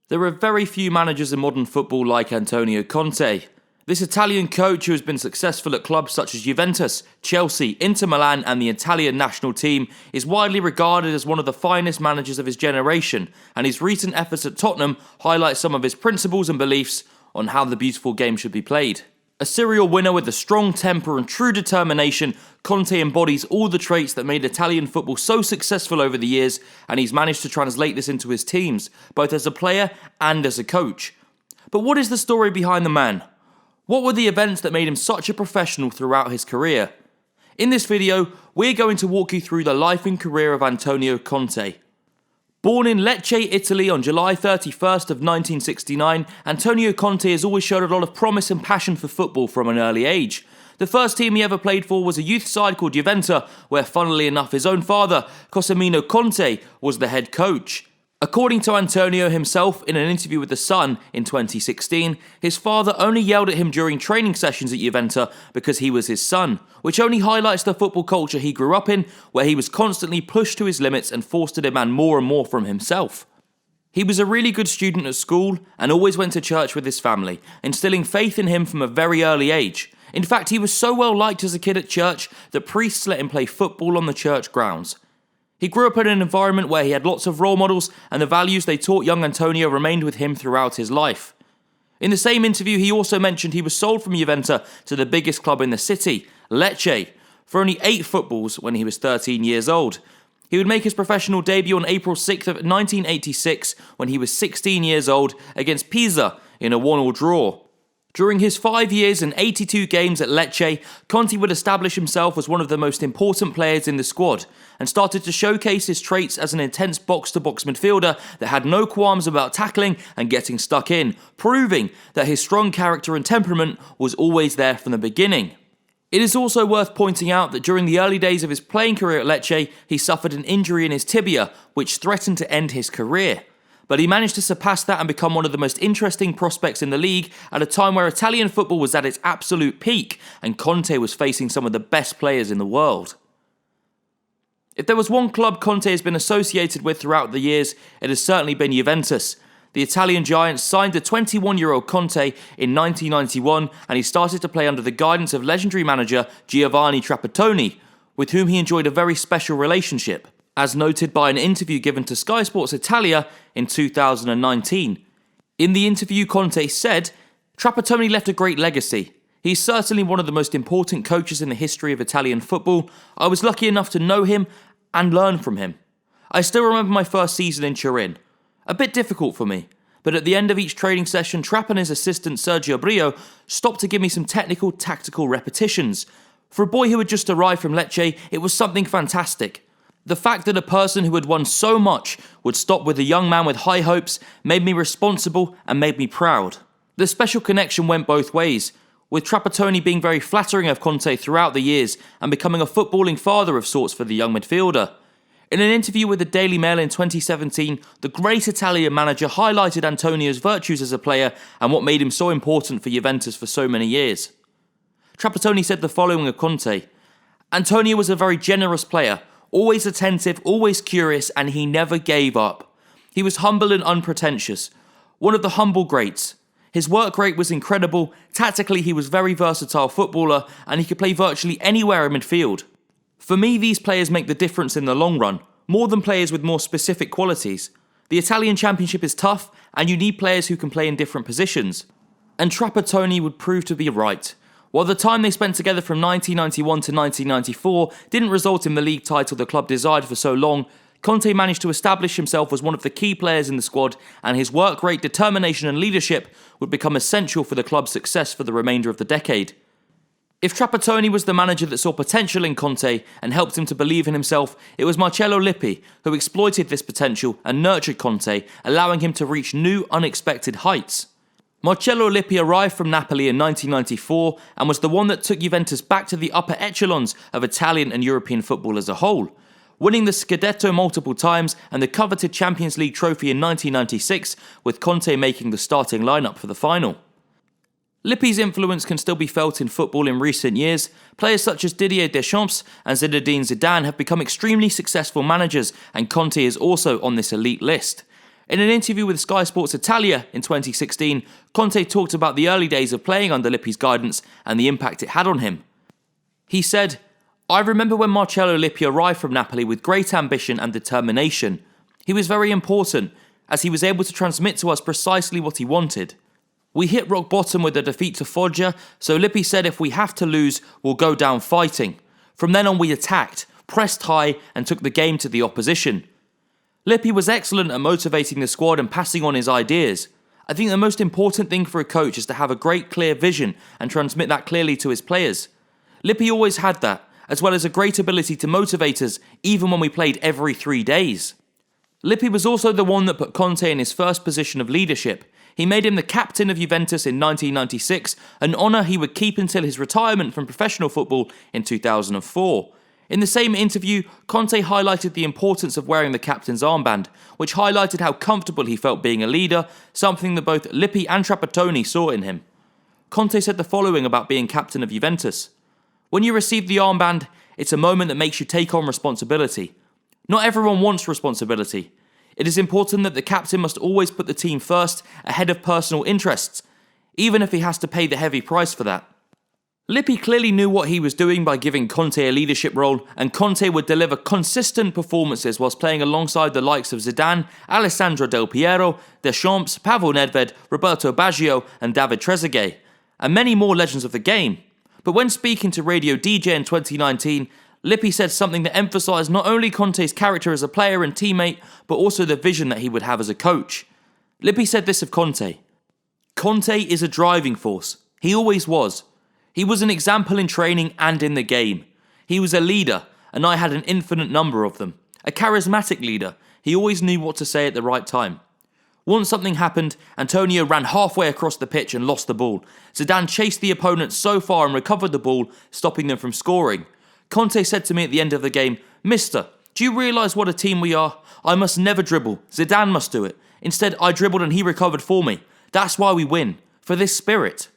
There are very few managers in modern football like Antonio Conte. This Italian coach, who has been successful at clubs such as Juventus, Chelsea, Inter Milan and the Italian national team, is widely regarded as one of the finest managers of his generation, and his recent efforts at Tottenham highlight some of his principles and beliefs on how the beautiful game should be played. A serial winner with a strong temper and true determination, Conte embodies all the traits that made Italian football so successful over the years, and he's managed to translate this into his teams, both as a player and as a coach. But what is the story behind the man? What were the events that made him such a professional throughout his career? In this video, we're going to walk you through the life and career of Antonio Conte. Born in Lecce, Italy on July 31st of 1969, Antonio Conte has always showed a lot of promise and passion for football from an early age. The first team he ever played for was a youth side called Juventus, where funnily enough his own father, Cosimo Conte, was the head coach. According to Antonio himself in an interview with The Sun in 2016, his father only yelled at him during training sessions at Juventus because he was his son, which only highlights the football culture he grew up in, where he was constantly pushed to his limits and forced to demand more and more from himself. He was a really good student at school and always went to church with his family, instilling faith in him from a very early age. In fact, he was so well liked as a kid at church that priests let him play football on the church grounds. He grew up in an environment where he had lots of role models, and the values they taught young Antonio remained with him throughout his life. In the same interview, he also mentioned he was sold from Juventus to the biggest club in the city, Lecce, for only 8 footballs when he was 13 years old. He would make his professional debut on April 6th of 1986 when he was 16 years old against Pisa in a 1-1 draw. During his 5 years and 82 games at Lecce, Conte would establish himself as one of the most important players in the squad and started to showcase his traits as an intense box-to-box midfielder that had no qualms about tackling and getting stuck in, proving that his strong character and temperament was always there from the beginning. It is also worth pointing out that during the early days of his playing career at Lecce, he suffered an injury in his tibia, which threatened to end his career. But he managed to surpass that and become one of the most interesting prospects in the league at a time where Italian football was at its absolute peak and Conte was facing some of the best players in the world. If there was one club Conte has been associated with throughout the years, it has certainly been Juventus. The Italian giants signed the 21-year-old Conte in 1991 and he started to play under the guidance of legendary manager Giovanni Trapattoni, with whom he enjoyed a very special relationship, as noted by an interview given to Sky Sports Italia in 2019. In the interview, Conte said, "Trapattoni left a great legacy. He's certainly one of the most important coaches in the history of Italian football. I was lucky enough to know him and learn from him. I still remember my first season in Turin. A bit difficult for me, but at the end of each training session, Trapp and his assistant Sergio Brio stopped to give me some technical, tactical repetitions. For a boy who had just arrived from Lecce, it was something fantastic. The fact that a person who had won so much would stop with a young man with high hopes made me responsible and made me proud." The special connection went both ways, with Trapattoni being very flattering of Conte throughout the years and becoming a footballing father of sorts for the young midfielder. In an interview with the Daily Mail in 2017, the great Italian manager highlighted Antonio's virtues as a player and what made him so important for Juventus for so many years. Trapattoni said the following of Conte: "Antonio was a very generous player, always attentive, always curious, and he never gave up. He was humble and unpretentious, one of the humble greats. His work rate was incredible, tactically he was a very versatile footballer, and he could play virtually anywhere in midfield. For me, these players make the difference in the long run, more than players with more specific qualities. The Italian Championship is tough, and you need players who can play in different positions." And Trapattoni would prove to be right. While the time they spent together from 1991 to 1994 didn't result in the league title the club desired for so long, Conte managed to establish himself as one of the key players in the squad, and his work rate, determination and leadership would become essential for the club's success for the remainder of the decade. If Trapattoni was the manager that saw potential in Conte and helped him to believe in himself, it was Marcello Lippi who exploited this potential and nurtured Conte, allowing him to reach new, unexpected heights. Marcello Lippi arrived from Napoli in 1994 and was the one that took Juventus back to the upper echelons of Italian and European football as a whole, winning the Scudetto multiple times and the coveted Champions League trophy in 1996, with Conte making the starting lineup for the final. Lippi's influence can still be felt in football in recent years. Players such as Didier Deschamps and Zinedine Zidane have become extremely successful managers, and Conte is also on this elite list. In an interview with Sky Sports Italia in 2016, Conte talked about the early days of playing under Lippi's guidance and the impact it had on him. He said, "I remember when Marcello Lippi arrived from Napoli with great ambition and determination. He was very important, as he was able to transmit to us precisely what he wanted. We hit rock bottom with a defeat to Foggia, so Lippi said if we have to lose, we'll go down fighting. From then on we attacked, pressed high and took the game to the opposition. Lippi was excellent at motivating the squad and passing on his ideas. I think the most important thing for a coach is to have a great clear vision and transmit that clearly to his players. Lippi always had that, as well as a great ability to motivate us even when we played every 3 days. Lippi was also the one that put Conte in his first position of leadership. He made him the captain of Juventus in 1996, an honour he would keep until his retirement from professional football in 2004. In the same interview, Conte highlighted the importance of wearing the captain's armband, which highlighted how comfortable he felt being a leader, something that both Lippi and Trapattoni saw in him. Conte said the following about being captain of Juventus. "When you receive the armband, it's a moment that makes you take on responsibility. Not everyone wants responsibility. It is important that the captain must always put the team first, ahead of personal interests, even if he has to pay the heavy price for that." Lippi clearly knew what he was doing by giving Conte a leadership role, and Conte would deliver consistent performances whilst playing alongside the likes of Zidane, Alessandro Del Piero, Deschamps, Pavel Nedved, Roberto Baggio and David Trezeguet, and many more legends of the game. But when speaking to Radio DJ in 2019, Lippi said something that emphasised not only Conte's character as a player and teammate, but also the vision that he would have as a coach. Lippi said this of Conte. "Conte is a driving force. He always was. He was an example in training and in the game. He was a leader, and I had an infinite number of them. A charismatic leader. He always knew what to say at the right time. Once something happened, Antonio ran halfway across the pitch and lost the ball. Zidane chased the opponent so far and recovered the ball, stopping them from scoring. Conte said to me at the end of the game, 'Mister, do you realise what a team we are? I must never dribble. Zidane must do it. Instead, I dribbled and he recovered for me. That's why we win. For this spirit.'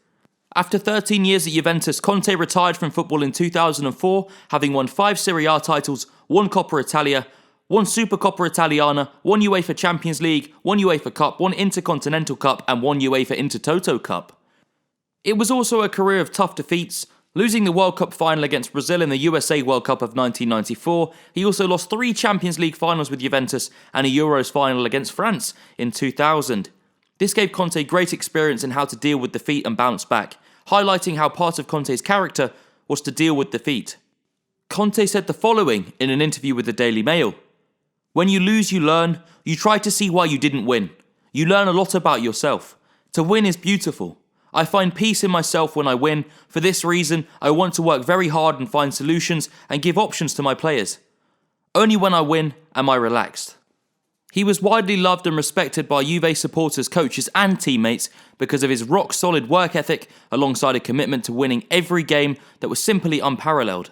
After 13 years at Juventus, Conte retired from football in 2004, having won 5 Serie A titles, 1 Coppa Italia, 1 Supercoppa Italiana, 1 UEFA Champions League, 1 UEFA Cup, 1 Intercontinental Cup and 1 UEFA Intertoto Cup. It was also a career of tough defeats. Losing the World Cup final against Brazil in the USA World Cup of 1994, he also lost 3 Champions League finals with Juventus and a Euros final against France in 2000. This gave Conte great experience in how to deal with defeat and bounce back, highlighting how part of Conte's character was to deal with defeat. Conte said the following in an interview with the Daily Mail. "When you lose, you learn. You try to see why you didn't win. You learn a lot about yourself. To win is beautiful. I find peace in myself when I win. For this reason, I want to work very hard and find solutions and give options to my players. Only when I win am I relaxed." He was widely loved and respected by Juve supporters, coaches and teammates because of his rock-solid work ethic alongside a commitment to winning every game that was simply unparalleled.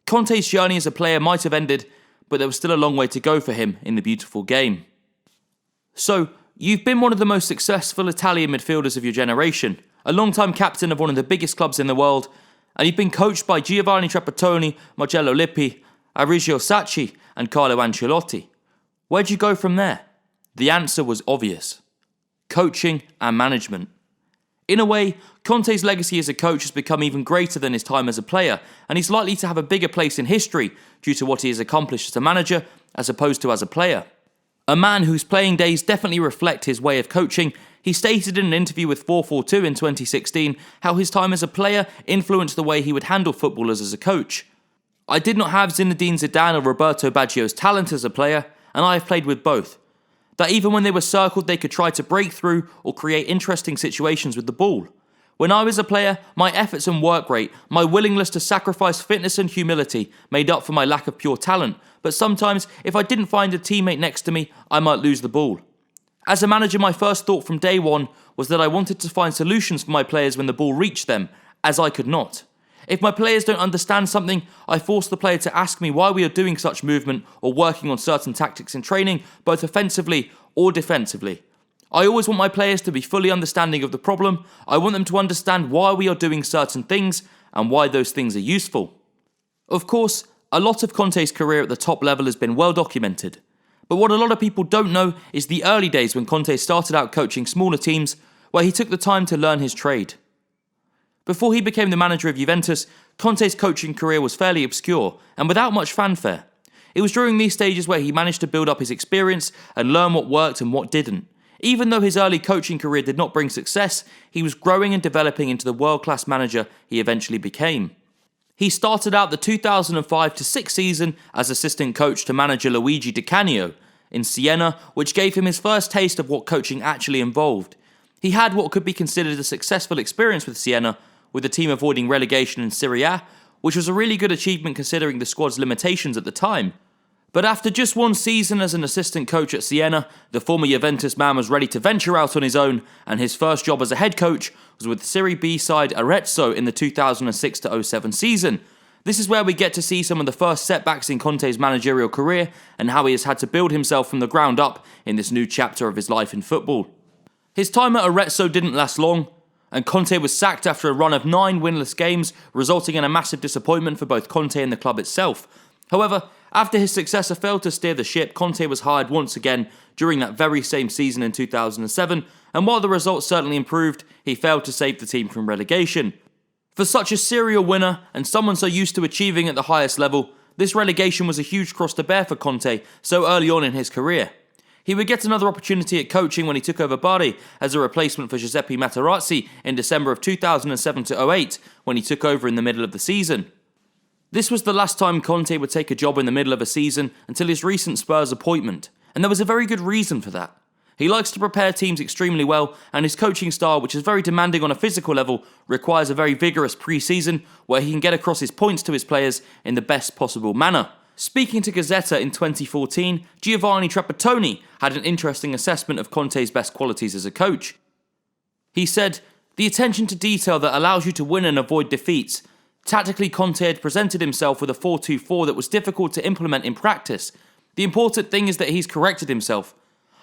Conte's journey as a player might have ended, but there was still a long way to go for him in the beautiful game. So, you've been one of the most successful Italian midfielders of your generation, a long-time captain of one of the biggest clubs in the world, and you've been coached by Giovanni Trapattoni, Marcello Lippi, Arrigo Sacchi and Carlo Ancelotti. Where'd you go from there? The answer was obvious. Coaching and management. In a way, Conte's legacy as a coach has become even greater than his time as a player, and he's likely to have a bigger place in history due to what he has accomplished as a manager as opposed to as a player. A man whose playing days definitely reflect his way of coaching, he stated in an interview with 442 in 2016 how his time as a player influenced the way he would handle footballers as a coach. "I did not have Zinedine Zidane or Roberto Baggio's talent as a player, and I have played with both. That even when they were circled, they could try to break through or create interesting situations with the ball. When I was a player, my efforts and work rate, my willingness to sacrifice fitness and humility made up for my lack of pure talent, but sometimes, if I didn't find a teammate next to me, I might lose the ball. As a manager, my first thought from day one was that I wanted to find solutions for my players when the ball reached them, as I could not. If my players don't understand something, I force the player to ask me why we are doing such movement or working on certain tactics in training, both offensively or defensively. I always want my players to be fully understanding of the problem. I want them to understand why we are doing certain things and why those things are useful." Of course, a lot of Conte's career at the top level has been well documented. But what a lot of people don't know is the early days when Conte started out coaching smaller teams, where he took the time to learn his trade. Before he became the manager of Juventus, Conte's coaching career was fairly obscure and without much fanfare. It was during these stages where he managed to build up his experience and learn what worked and what didn't. Even though his early coaching career did not bring success, he was growing and developing into the world-class manager he eventually became. He started out the 2005-06 season as assistant coach to manager Luigi Di Canio in Siena, which gave him his first taste of what coaching actually involved. He had what could be considered a successful experience with Siena, with the team avoiding relegation in Serie A, which was a really good achievement considering the squad's limitations at the time. But after just one season as an assistant coach at Siena, the former Juventus man was ready to venture out on his own, and his first job as a head coach was with Serie B side Arezzo in the 2006-07 season. This is where we get to see some of the first setbacks in Conte's managerial career and how he has had to build himself from the ground up in this new chapter of his life in football. His time at Arezzo didn't last long, and Conte was sacked after a run of 9 winless games, resulting in a massive disappointment for both Conte and the club itself. However, after his successor failed to steer the ship, Conte was hired once again during that very same season in 2007, and while the results certainly improved, he failed to save the team from relegation. For such a serial winner, and someone so used to achieving at the highest level, this relegation was a huge cross to bear for Conte so early on in his career. He would get another opportunity at coaching when he took over Bari as a replacement for Giuseppe Materazzi in December of 2007-08, when he took over in the middle of the season. This was the last time Conte would take a job in the middle of a season until his recent Spurs appointment, and there was a very good reason for that. He likes to prepare teams extremely well, and his coaching style, which is very demanding on a physical level, requires a very vigorous pre-season where he can get across his points to his players in the best possible manner. Speaking to Gazzetta in 2014, Giovanni Trapattoni had an interesting assessment of Conte's best qualities as a coach. He said, "The attention to detail that allows you to win and avoid defeats. Tactically, Conte had presented himself with a 4-2-4 that was difficult to implement in practice. The important thing is that he's corrected himself.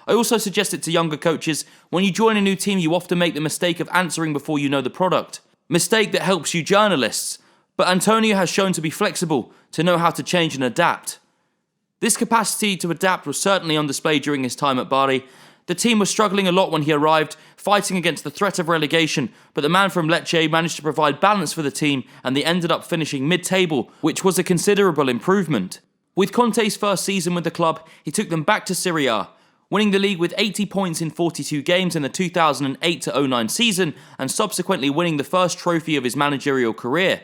I also suggested to younger coaches, when you join a new team you often make the mistake of answering before you know the product. Mistake that helps you journalists. But Antonio has shown to be flexible, to know how to change and adapt." This capacity to adapt was certainly on display during his time at Bari. The team was struggling a lot when he arrived, fighting against the threat of relegation, but the man from Lecce managed to provide balance for the team and they ended up finishing mid-table, which was a considerable improvement. With Conte's first season with the club, he took them back to Serie A, winning the league with 80 points in 42 games in the 2008-09 season and subsequently winning the first trophy of his managerial career.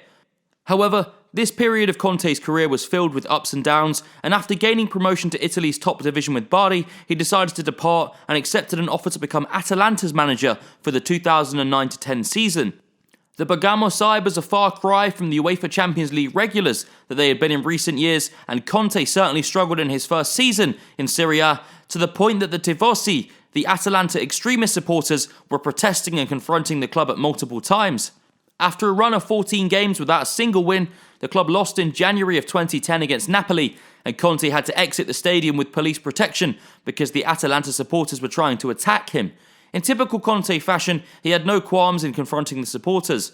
However, this period of Conte's career was filled with ups and downs, and after gaining promotion to Italy's top division with Bari, he decided to depart and accepted an offer to become Atalanta's manager for the 2009-10 season. The Bergamo side was a far cry from the UEFA Champions League regulars that they had been in recent years, and Conte certainly struggled in his first season in Serie A, to the point that the Tifosi, the Atalanta extremist supporters, were protesting and confronting the club at multiple times. After a run of 14 games without a single win, the club lost in January of 2010 against Napoli, and Conte had to exit the stadium with police protection because the Atalanta supporters were trying to attack him. In typical Conte fashion, he had no qualms in confronting the supporters.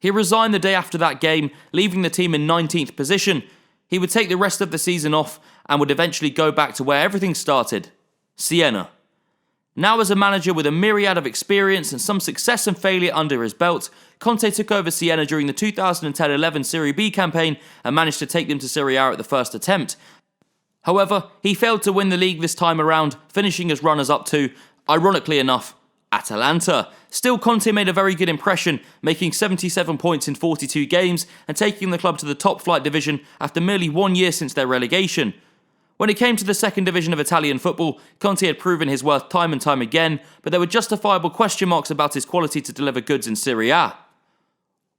He resigned the day after that game, leaving the team in 19th position. He would take the rest of the season off and would eventually go back to where everything started, Siena. Now as a manager with a myriad of experience and some success and failure under his belt, Conte took over Siena during the 2010-11 Serie B campaign and managed to take them to Serie A at the first attempt. However, he failed to win the league this time around, finishing as runners-up to, ironically enough, Atalanta. Still, Conte made a very good impression, making 77 points in 42 games and taking the club to the top flight division after merely 1 year since their relegation. When it came to the second division of Italian football, Conte had proven his worth time and time again, but there were justifiable question marks about his quality to deliver goods in Serie A.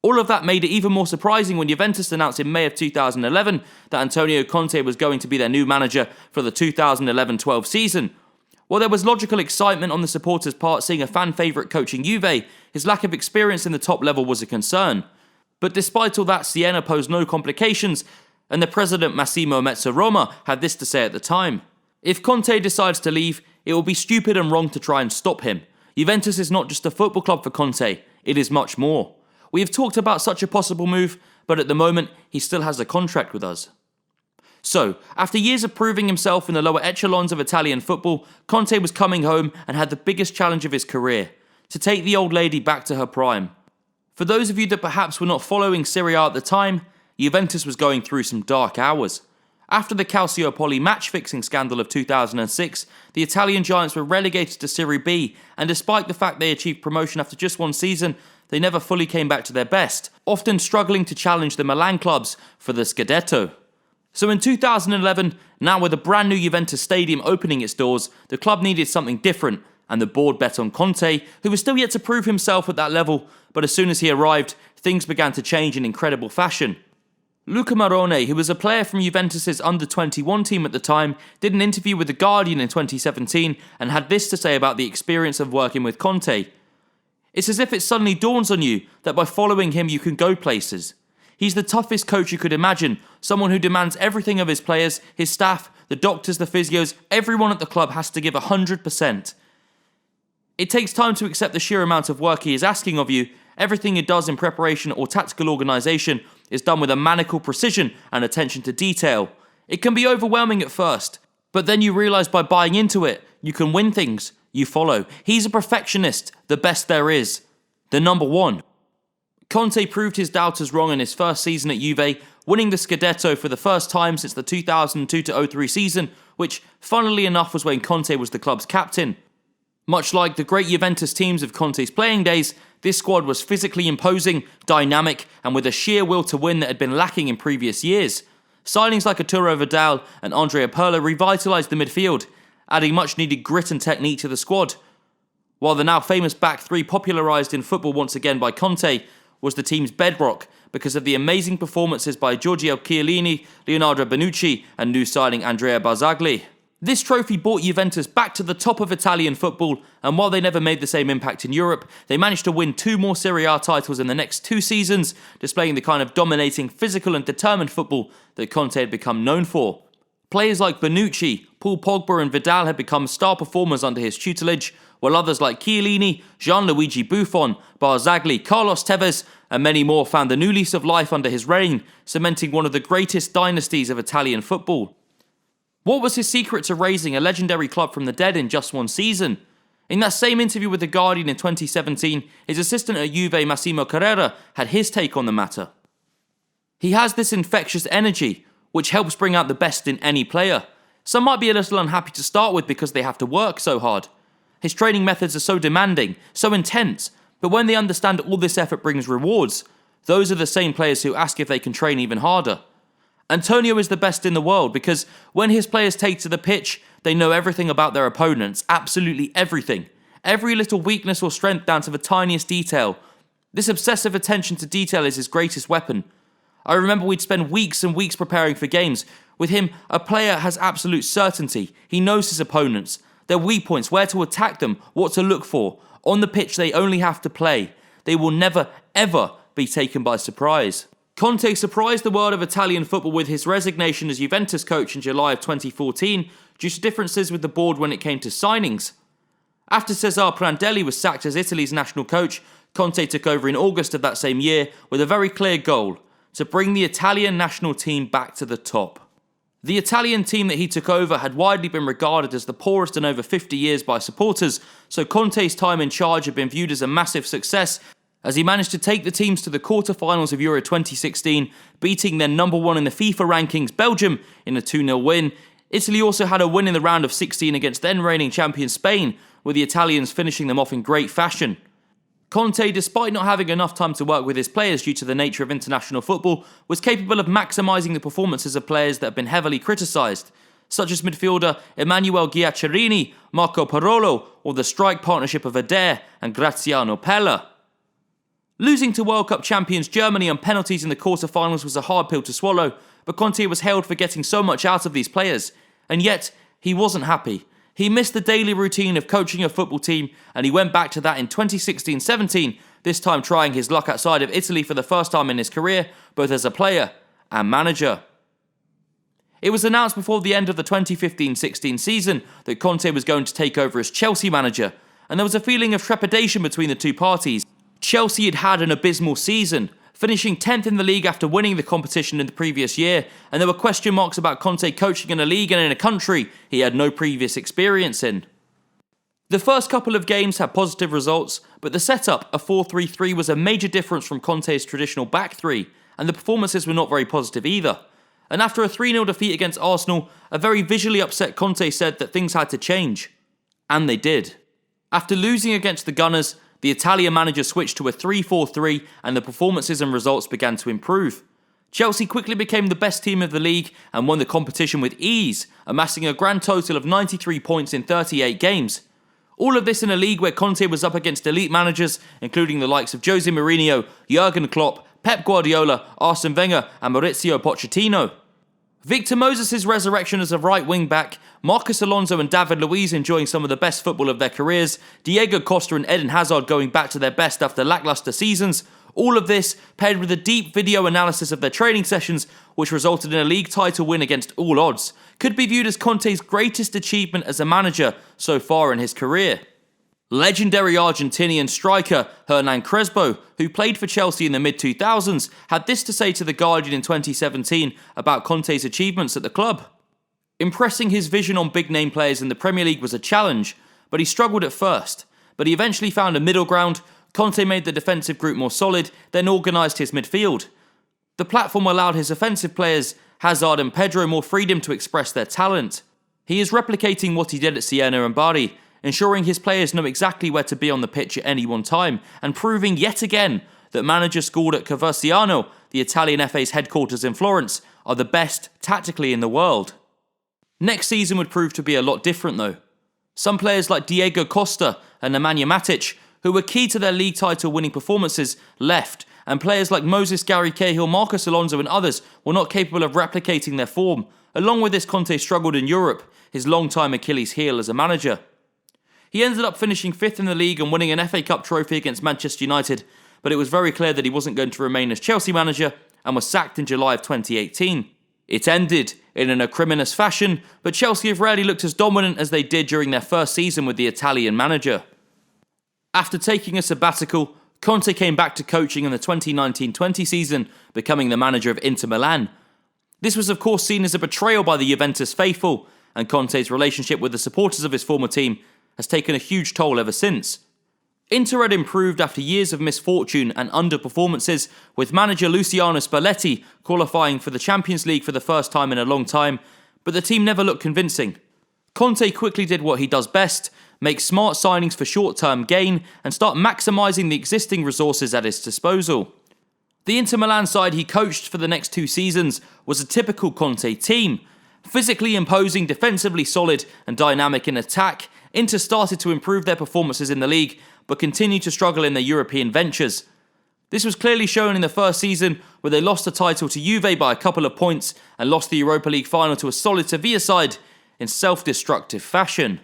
All of that made it even more surprising when Juventus announced in May of 2011 that Antonio Conte was going to be their new manager for the 2011-12 season. While there was logical excitement on the supporters' part seeing a fan favourite coaching Juve, his lack of experience in the top level was a concern. But despite all that, Siena posed no complications, and the president Massimo Mezzaroma had this to say at the time: "If Conte decides to leave, it will be stupid and wrong to try and stop him. Juventus is not just a football club for Conte, it is much more. We have talked about such a possible move, but at the moment, he still has a contract with us." So, after years of proving himself in the lower echelons of Italian football, Conte was coming home and had the biggest challenge of his career: to take the old lady back to her prime. For those of you that perhaps were not following Serie A at the time, Juventus was going through some dark hours. After the Calciopoli match-fixing scandal of 2006, the Italian giants were relegated to Serie B, and despite the fact they achieved promotion after just one season, they never fully came back to their best, often struggling to challenge the Milan clubs for the Scudetto. So in 2011, now with a brand new Juventus stadium opening its doors, the club needed something different, and the board bet on Conte, who was still yet to prove himself at that level, but as soon as he arrived, things began to change in incredible fashion. Luca Marone, who was a player from Juventus' under-21 team at the time, did an interview with The Guardian in 2017 and had this to say about the experience of working with Conte. It's as if it suddenly dawns on you that by following him you can go places. He's the toughest coach you could imagine, someone who demands everything of his players, his staff, the doctors, the physios, everyone at the club has to give 100%. It takes time to accept the sheer amount of work he is asking of you. Everything he does in preparation or tactical organisation is done with a maniacal precision and attention to detail. It can be overwhelming at first, but then you realise by buying into it, you can win things. You follow. He's a perfectionist, the best there is. The number one. Conte proved his doubters wrong in his first season at Juve, winning the Scudetto for the first time since the 2002-03 season, which, funnily enough, was when Conte was the club's captain. Much like the great Juventus teams of Conte's playing days, this squad was physically imposing, dynamic, and with a sheer will to win that had been lacking in previous years. Signings like Arturo Vidal and Andrea Pirlo revitalised the midfield, adding much-needed grit and technique to the squad. While the now famous back three popularised in football once again by Conte was the team's bedrock because of the amazing performances by Giorgio Chiellini, Leonardo Bonucci and new signing Andrea Barzagli. This trophy brought Juventus back to the top of Italian football, and while they never made the same impact in Europe, they managed to win 2 more Serie A titles in the next 2 seasons, displaying the kind of dominating, physical and determined football that Conte had become known for. Players like Bonucci, Paul Pogba and Vidal had become star performers under his tutelage, while others like Chiellini, Gianluigi Buffon, Barzagli, Carlos Tevez and many more found a new lease of life under his reign, cementing one of the greatest dynasties of Italian football. What was his secret to raising a legendary club from the dead in just one season? In that same interview with The Guardian in 2017, his assistant at Juve, Massimo Carrera, had his take on the matter. He has this infectious energy, which helps bring out the best in any player. Some might be a little unhappy to start with because they have to work so hard. His training methods are so demanding, so intense, but when they understand all this effort brings rewards, those are the same players who ask if they can train even harder. Antonio is the best in the world because when his players take to the pitch, they know everything about their opponents, absolutely everything. Every little weakness or strength down to the tiniest detail. This obsessive attention to detail is his greatest weapon. I remember we'd spend weeks and weeks preparing for games. With him, a player has absolute certainty. He knows his opponents, their weak points, where to attack them, what to look for. On the pitch, they only have to play. They will never, ever be taken by surprise. Conte surprised the world of Italian football with his resignation as Juventus coach in July of 2014 due to differences with the board when it came to signings. After Cesare Prandelli was sacked as Italy's national coach, Conte took over in August of that same year with a very clear goal: to bring the Italian national team back to the top. The Italian team that he took over had widely been regarded as the poorest in over 50 years by supporters, so Conte's time in charge had been viewed as a massive success as he managed to take the teams to the quarter-finals of Euro 2016, beating their number 1 in the FIFA rankings, Belgium, in a 2-0 win. Italy also had a win in the round of 16 against then reigning champion Spain, with the Italians finishing them off in great fashion. Conte, despite not having enough time to work with his players due to the nature of international football, was capable of maximising the performances of players that have been heavily criticised, such as midfielder Emanuele Giaccherini, Marco Parolo, or the strike partnership of Adair and Graziano Pella. Losing to World Cup champions Germany on penalties in the quarter-finals was a hard pill to swallow, but Conte was hailed for getting so much out of these players, and yet he wasn't happy. He missed the daily routine of coaching a football team, and he went back to that in 2016-17, this time trying his luck outside of Italy for the first time in his career, both as a player and manager. It was announced before the end of the 2015-16 season that Conte was going to take over as Chelsea manager, and there was a feeling of trepidation between the two parties. Chelsea had had an abysmal season, finishing 10th in the league after winning the competition in the previous year, and there were question marks about Conte coaching in a league and in a country he had no previous experience in. The first couple of games had positive results, but the setup, a 4-3-3, was a major difference from Conte's traditional back three, and the performances were not very positive either. And after a 3-0 defeat against Arsenal, a very visually upset Conte said that things had to change. And they did. After losing against the Gunners, the Italian manager switched to a 3-4-3 and the performances and results began to improve. Chelsea quickly became the best team of the league and won the competition with ease, amassing a grand total of 93 points in 38 games. All of this in a league where Conte was up against elite managers, including the likes of Jose Mourinho, Jurgen Klopp, Pep Guardiola, Arsene Wenger and Maurizio Pochettino. Victor Moses' resurrection as a right wing-back, Marcos Alonso and David Luiz enjoying some of the best football of their careers, Diego Costa and Eden Hazard going back to their best after lacklustre seasons, all of this paired with a deep video analysis of their training sessions, which resulted in a league title win against all odds, could be viewed as Conte's greatest achievement as a manager so far in his career. Legendary Argentinian striker Hernan Crespo, who played for Chelsea in the mid-2000s, had this to say to The Guardian in 2017 about Conte's achievements at the club. Impressing his vision on big-name players in the Premier League was a challenge, but he struggled at first. But he eventually found a middle ground. Conte made the defensive group more solid, then organised his midfield. The platform allowed his offensive players, Hazard and Pedro, more freedom to express their talent. He is replicating what he did at Siena and Bari, ensuring his players know exactly where to be on the pitch at any one time, and proving yet again that managers schooled at Coverciano, the Italian FA's headquarters in Florence, are the best tactically in the world. Next season would prove to be a lot different though. Some players like Diego Costa and Nemanja Matic, who were key to their league title winning performances, left, and players like Moses, Gary Cahill, Marcos Alonso and others were not capable of replicating their form. Along with this, Conte struggled in Europe, his long-time Achilles heel as a manager. He ended up finishing 5th in the league and winning an FA Cup trophy against Manchester United, but it was very clear that he wasn't going to remain as Chelsea manager and was sacked in July of 2018. It ended in an acrimonious fashion, but Chelsea have rarely looked as dominant as they did during their first season with the Italian manager. After taking a sabbatical, Conte came back to coaching in the 2019-20 season, becoming the manager of Inter Milan. This was of course seen as a betrayal by the Juventus faithful, and Conte's relationship with the supporters of his former team has taken a huge toll ever since. Inter had improved after years of misfortune and underperformances, with manager Luciano Spalletti qualifying for the Champions League for the first time in a long time, but the team never looked convincing. Conte quickly did what he does best, make smart signings for short-term gain and start maximising the existing resources at his disposal. The Inter Milan side he coached for the next 2 seasons was a typical Conte team. Physically imposing, defensively solid and dynamic in attack, Inter started to improve their performances in the league, but continued to struggle in their European ventures. This was clearly shown in the first season, where they lost the title to Juve by a couple of points and lost the Europa League final to a solid Sevilla side in self-destructive fashion.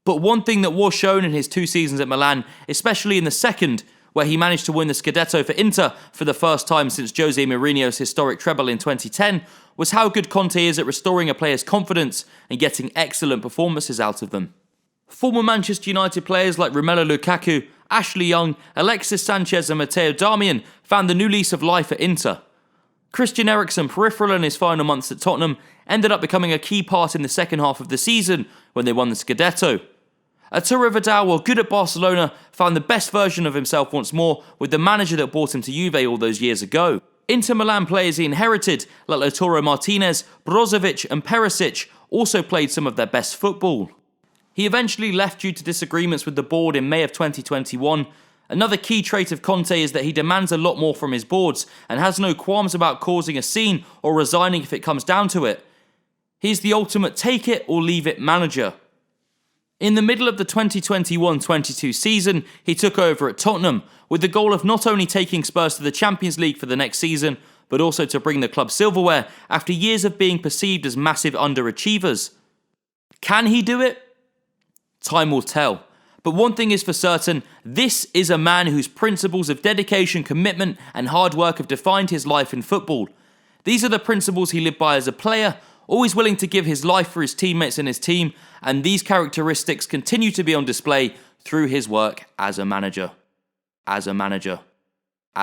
But one thing that was shown in his 2 seasons at Milan, especially in the second, where he managed to win the Scudetto for Inter for the first time since Jose Mourinho's historic treble in 2010, was how good Conte is at restoring a player's confidence and getting excellent performances out of them. Former Manchester United players like Romelu Lukaku, Ashley Young, Alexis Sanchez and Matteo Darmian found the new lease of life at Inter. Christian Eriksen, peripheral in his final months at Tottenham, ended up becoming a key part in the second half of the season when they won the Scudetto. Arturo Vidal, while good at Barcelona, found the best version of himself once more with the manager that brought him to Juve all those years ago. Inter Milan players he inherited, like Lautaro Martinez, Brozovic and Perisic, also played some of their best football. He eventually left due to disagreements with the board in May of 2021. Another key trait of Conte is that he demands a lot more from his boards and has no qualms about causing a scene or resigning if it comes down to it. He's the ultimate take it or leave it manager. In the middle of the 2021-22 season, he took over at Tottenham with the goal of not only taking Spurs to the Champions League for the next season, but also to bring the club silverware after years of being perceived as massive underachievers. Can he do it? Time will tell. But one thing is for certain, this is a man whose principles of dedication, commitment and hard work have defined his life in football. These are the principles he lived by as a player, always willing to give his life for his teammates and his team, and these characteristics continue to be on display through his work as a manager.